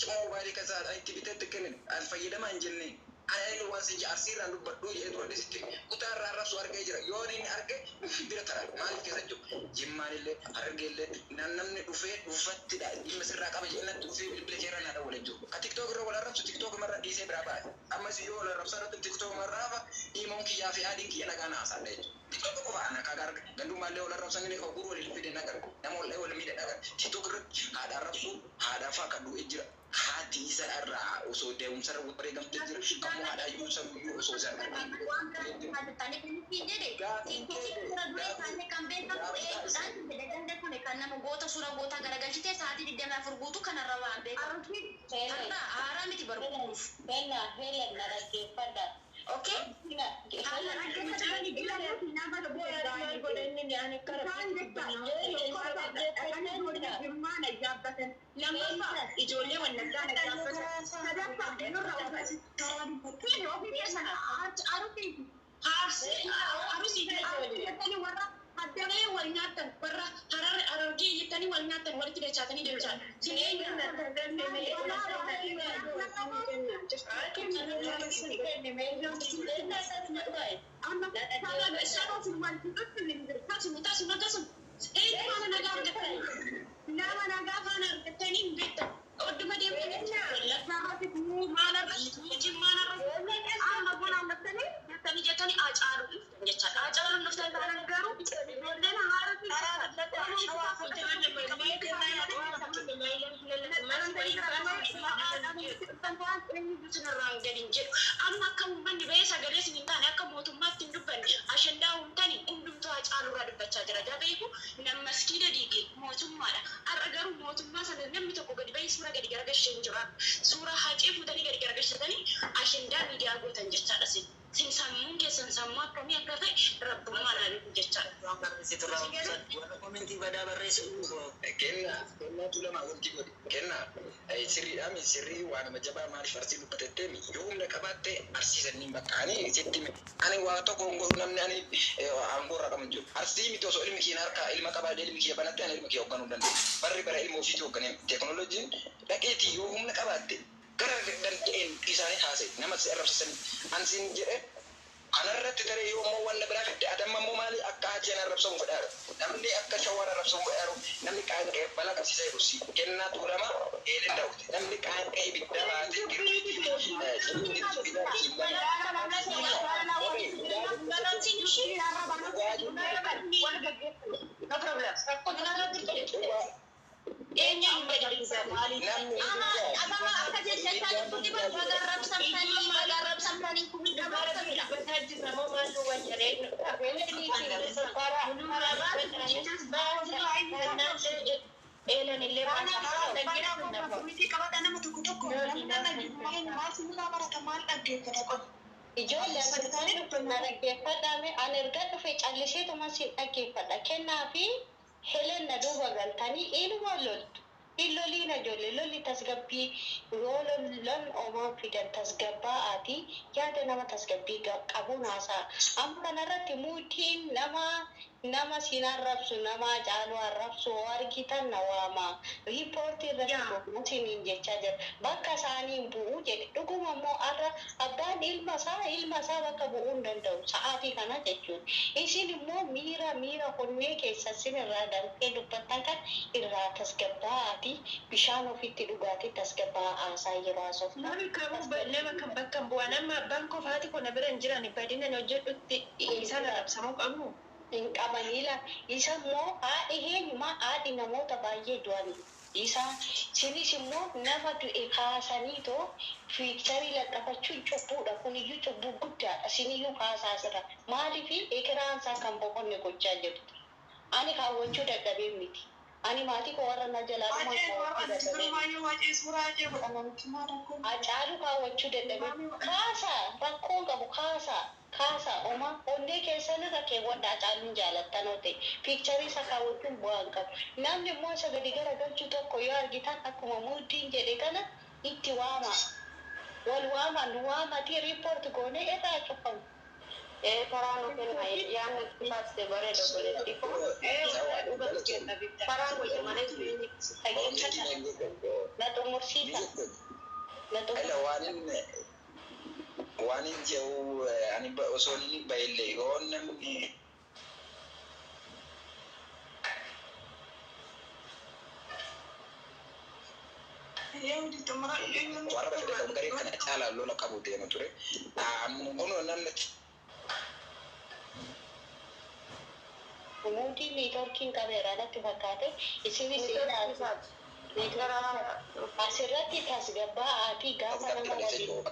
moobaayilii kasaadhaa itti bitee itti kennin fayyadamaa hin jenneen. Ani waan si arsiirraan dubbadhuu jedhee ture dhisitti kutaa irraa arrabsu argee jira. Yoo inni arge bira tara maaliif keessa jiru jimmaan illee harargee illee namni dhufee dhufattidha dhimma sirraa qaba jennaan dhufee bilbila keerra naadha waliin jiru. Ka tiktook irra wal arrabsu tiktook marra dhiisee biraa baa'e. Ammas yoo wal arrabsaa irratti tiktook marraafa himuun kiyyaa fi adiin kiyya nagaa naasaadha jechuudha. TikTok qofa ana kaga arga gandumaallee wal arrabsanii ni oguru wal fide nagar nama wal miidha nagar TikTok irratti haadha arrabsu haadha faa kan du'e jira haati isa irraa osoo deemumsa irra wareegamtee jira ammoo haadha iyyuu sammuu osoo isa kan nama goota suuraa gootaa garagalchitee sa'aatii 24 guutuu kanarra waan beekamu haaraa miti barbaadus Helen na dhaggeeffadha. okay Adamnya walnyatan, perra harargi yitani walnyatan, wali tidak catani dia cat. Sini Surah haji putani gara-gara kesatani agenda media gotan jecha dasi sing sammun kesan samma kami akka fe rabbu malani jecha situ raawwatan warra komentii badaa barreessu kenna tulama wanti godhi kenna sirriidhaan sirrii waan nama jabaa maaliif arsii dubbatetteemi yoo humna qabaatte arsiisanii bakkaanii sitti ani waa tokko godhu namni ani aangoorra qaban jiru arsii miti osoo ilmi kiyya harkaa ilma qabaadee ilmi kiyya banatte ani ilma kiyya hoogganuu danda'u barri bara ilma ofiitii hoogganee teekinooloojiin dhaqeetii yoo humna qabaatte gara danda'een isaanii haasa'e nama si arrabsisanii ansiin jedhe anarratti taree yoo immoo wanna biraa fidde adamma immoo maali akka hajjeen arrabsamu fedhaaru namni akka shawwaan arrabsamu fedhaaru namni qaanqee balaa qabsiisaa jiru si kennaa tuulama eeleen daawwate namni qaanqee ibidda baatee Ijoollee dhaggeeffadhaame ani erga dhufe callisee tomasi dhaggeeffadha kennaa fi Helen na duuba galtanii ilma loltu. Illoliina ijoollee lolli tasgabbii yoo lollan oomaan fidan tasgabbaa ati yaada nama tasgabbii qabuun haasa'a. Amma kanarratti muutiin nama nama sin arrabsu nama caalu arrabsu argitan na waama riipoortii irratti siniin jechaa jira bakka isaaniin bu'uu jedhe dhuguma immoo arra abbaan ilma isaa bakka bu'uu hin danda'u sa'aatii kana jechuun isin immoo miira honnee keessa sin irraa darbee dubbattan kan irraa tasgabbaa'aati bishaan ofitti dhugaatii tasgabbaa haasaa yeroo haasofta. Nama kan bakka bu'an amma abbaan kofaati kun bira hin jiran badina hojjedhutti isaan arrabsamuu qabu. Hin qabanila isa immoo haadhi eenyumaa haadhi namoota baay'ee du'an isa sinis immoo nama du'e kaasanii too fiikcharii laqqafachuun cubbuudha kuniyyuu cubbuu guddaadha siniyyuu kaasaa jira maaliifi ekiraansaa kan boqonne gochaa jirtu ani kaawwachuu dadhabee miti ani maatii koo warra na jalaa Hacaaluu kaawwachuu dadhabee kaasaa rakkoon qabu kaasa oma onnee keessan irra keewwadha Hacaaluun jaalattanoo ta'e piikcharii isa kaawwachuun bu'aan qabu namni immoo isa gadi garagalchuu tokko yoo argitan akkuma muddiin jedhe kana itti waama wal waamatii riipoorti goonee irraa cufamu. Karaa nu kenna yaanni baaste bareeda godhetti karaa wajji malee na xumursiisa. waan hin jiru ani osoo inni baay'ee yoo namni warra fedhatan garee kana caalaa lola qabu deema ture kunoo namni Mudii neetworkiin qabeera natti fakkaate isinis asirratti tasgabbaa'aatii gaafa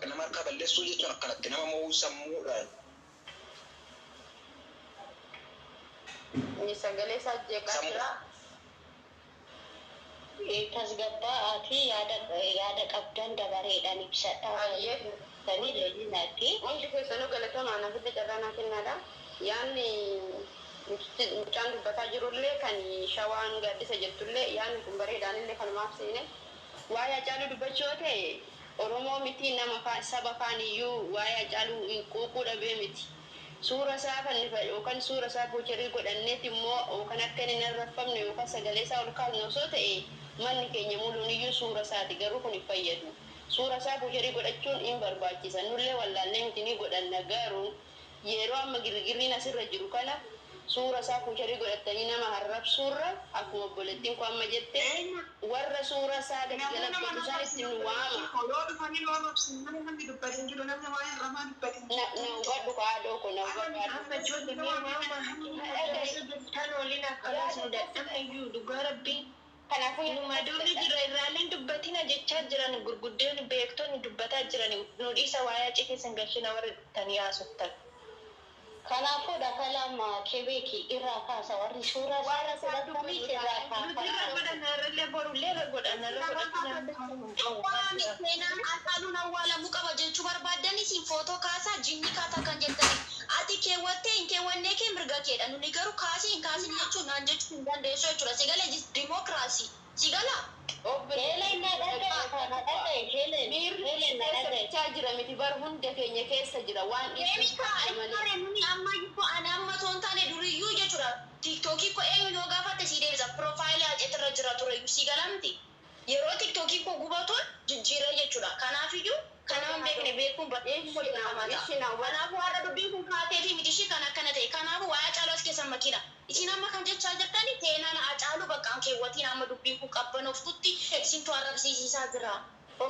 nama harkaa balleessuu jechuun akkanatti nama mo'uu sammuudhaan sagalee isaa jeeqaa jira. tasgabbaa'aatii yaada qabdan dabareedhaan ibsadhaa sanii lolinaatti. Hundi keessanuu galatamaa nafidda carraanaa kennaadha. Yaanni mucaan dubbataa jirullee kan shawaan gaaddisa jettullee yaanni kun bareedaanillee kan maaf seene waa'ee Hacaaluu dubbachuu yoo ta'e Oromoo miti nama saba kaaniyyuu waa'ee Hacaaluu quuquu dhabee miti. Suura isaa kan yookaan suura isaa bocerii godhanneeti immoo yookaan akka inni hin arrafamne yookaan sagalee isaa ol kaasne osoo ta'e manni keenya muluun iyyuu suura isaati garuu kun hin fayyadu. Suura isaa bocerii godhachuun hin barbaachisa. Nullee wallaallee miti ni godhanna garuu yeroo amma girgirriin asirra jiru kana suura isaa bocerii godhatanii nama harrabsuurra akkuma obboleettiin koo amma jette warra suura isaa gadi galaqqatu isaan ittiin nu waama. Na hubadhu kaadhoo kun na hubadhu. Kanaafuu madoonni jira irraalleen dubbatina jechaa jiran gurguddeen beektoonni dubbataa jiran nu dhiisa waa'ee citeessan gashina warra tanii haasoftan. Kanaafuu dhakalama kebeeki irraa kaasa warri suuraa Warra saadumii irraa godhanarrallee borullee godhanarra waan seenaan Hacaaluun awwaalamuu qaba jechuu barbaaddan isin footoo kaasaa jinni kaata kan jettani ati keewwattee hin keewwannee kee mirga keedha nuni garuu kaasii hin kaasin jechuun naan jechuu hin dandeessu jechuudha sigala dimokiraasii sigala Miirri jira miti bar hunda keenya keessa jira waan amma toon taane duriyyuu jechuudha tiktookii ko eenyu yoo gaafatte si deebisa piroofaayilii haceetirra jira ture sigala miti yeroo tiktookii ko gubatuun jijjiira jechuudha kanaafiyyuu kanaan beekne beekuun kanaafuu har'a dubbiin kun kaatee fi miti ishii kan akkana ta'e kanaafuu waa'ee Hacaaluu as keessan makiina isin amma kan jechaa jirtani seenaan Hacaaluu bakkaan keewwatiin amma dubbiin kun qabbanoftutti isintu arrabsiisisaa jira.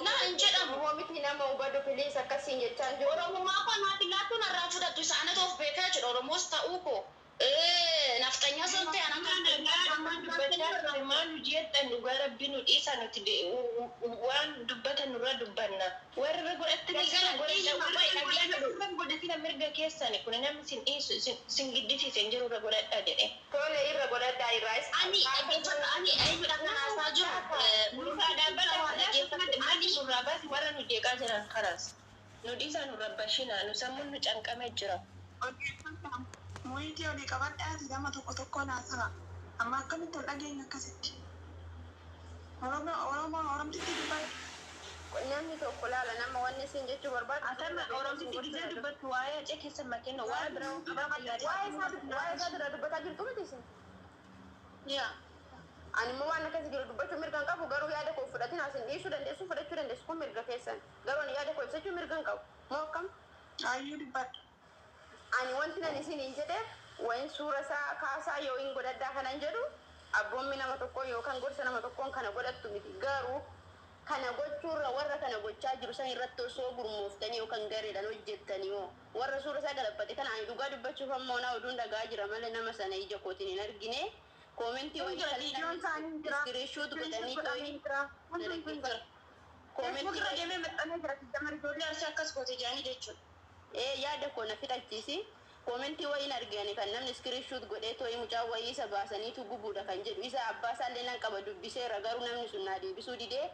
Naa hin jedhamu miti nama hubadhu filiis akkasiin jechaa jiru. Oromummaa koo naati laattuun irraa fudhattu isaanatu of beekaa jechuudha Oromoos ta'uu koo. Naftanyaa sun ta'e maal hojjetan dhugaa rabbi nu dhiisa nuti waan dubbatan nurra dubbanna warra godhatina mirga keessani kun namni sin dhiisu sin giddisiisen jiru irra godhadhaa jedhe tole irra godhadhaa irraas ani eenyudha kan haasaa jiru maali nurraa baasi warra nu jeeqaa jiran karaas nu dhiisa nurra bashina nu sammuun nu canqamee jira. Muitii olii qabadhaati gama tokko naasara. Amma akkamitti ol dhageenya akkasitti. Oromtitti dubbatu. Namni tokko laala nama wanni isin jechuu barbaadu. Atama Oromtitti gizee dubbatu waa'ee acee keessa makkeen waa'ee biraa Waa'ee isaa dura dubbataa jirtu miti isin. yaa Ani immoo waan akkasii jiru dubbachuu mirgan qabu garuu yaada koo fudhatin asin dhiisuu dandeessu fudhachuu dandeessu kun mirga keessan garuu ani yaada koo ibsachuu mirgan qabu moo akkam Ayyuu dubbadhu. ani wanti nan isiniin jedhe wayin suura isaa kaasaa yoo hin godhaddaa kanan jedhu abboommi nama tokkoo yookaan gorsa nama tokkoon kana godhattu miti garuu kana gochuurra warra kana gochaa jiru san irratti osoo gurmooftanii yookaan gareedhaan hojjettanii moo warra suura isaa galabbate kana ani dhugaa dubbachuuf ammoo na oduun dhagaa jira malee nama sana ija kootiin hin argine koomenti wayii iskiriishuut godhanii koomenti irra deemee maxxanee jira siddamar ijoollee arsii akkas goote jedhanii jechuudha. yaada koo na fidhachiisi koomenti wayiin argani kan namni iskiriishuut godhee too'ii mucaa wayii isa baasaniitu gubuudha kan jedhu isa abbaa isaallee nan qaba dubbiseera garuu namni sun naa deebisuu didee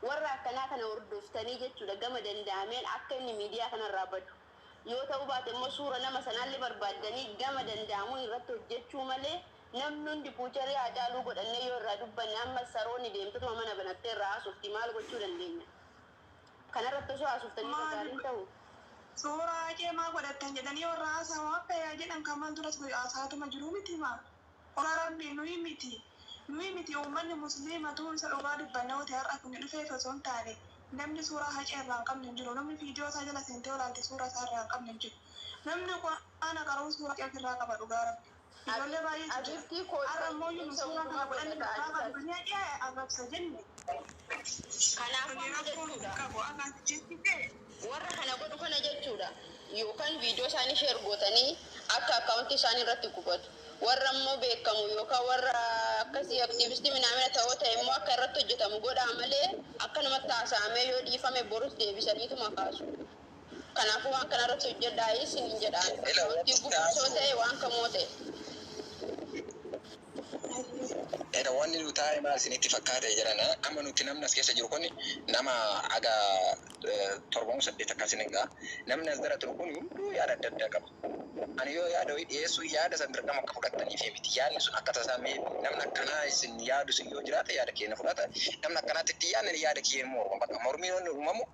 warra akkanaa kana hordoftanii jechuudha gama danda'ameen akka inni miidiyaa kanarraa badu yoo ta'uu baate immoo suura nama sanaallee barbaaddanii gama danda'amuun irratti hojjechuu malee namni hundi puucharii Haacaaluu godhannee yoo irraa dubbanne amma saroonni deemtotuma mana banattee irraa haasofti maal gochuu dandeenya kanarratti osoo haasooftanii gaariin ta'u. Suuraa keemaa godhattan jedhanii warra haasawa akka yaa jedhan kan maal duras haasaatuma jiru miti maa. Ora rabbi nuyi miti uummanni musliimatu isa dhugaa dubbanne hote har'a kun dhufeef osoo hin taane namni suuraa hacee irraa hin qabne hin jiru namni viidiyoo isaa jala seentee olaalte suuraa isaa irraa hin qabne hin jiru namni kun ana qaruu suuraa qe'ee irraa qaba dhugaa rabbi. Ijoollee baay'ee jira. Har'a immoo yuun suuraa kana godhanni dhugaa qabanii hacee arrabsa jenne. Kanaafuu warra kana godhu kana jechuudha yookaan viidiyoo isaanii sheer gootanii akka akkaawuntii isaanii irratti qubatu warra immoo beekamu yookaan warra akkasii aktiivistii minaamina ta'oo ta'e immoo akka irratti hojjetamu godhaa malee akkanumatti haasa'amee yoo dhiifame borus deebisaniituma kaasu kanaafuu waan kana irratti hojjedhaa isin jedhaan akkaawuntii gubbisoo ta'e waan kamoo ta'e. Wanni nuti taa'ee maal isinitti fakkaatee jiran amma nuti namni as keessa jiru kun nama aga 7-8 akkasiin egaa namni as dara turu kun hunduu yaada adda addaa qaba. Ani yoo yaada dhiyeessuu yaada san dirqama akka fudhattaniif miti yaadni sun akka tasaamee namni akkanaa isin yaadu sun yoo jiraate yaada keenya fudhata namni akkanaatti itti yaadne yaada keenya morma bakka mormiin wanni uumamu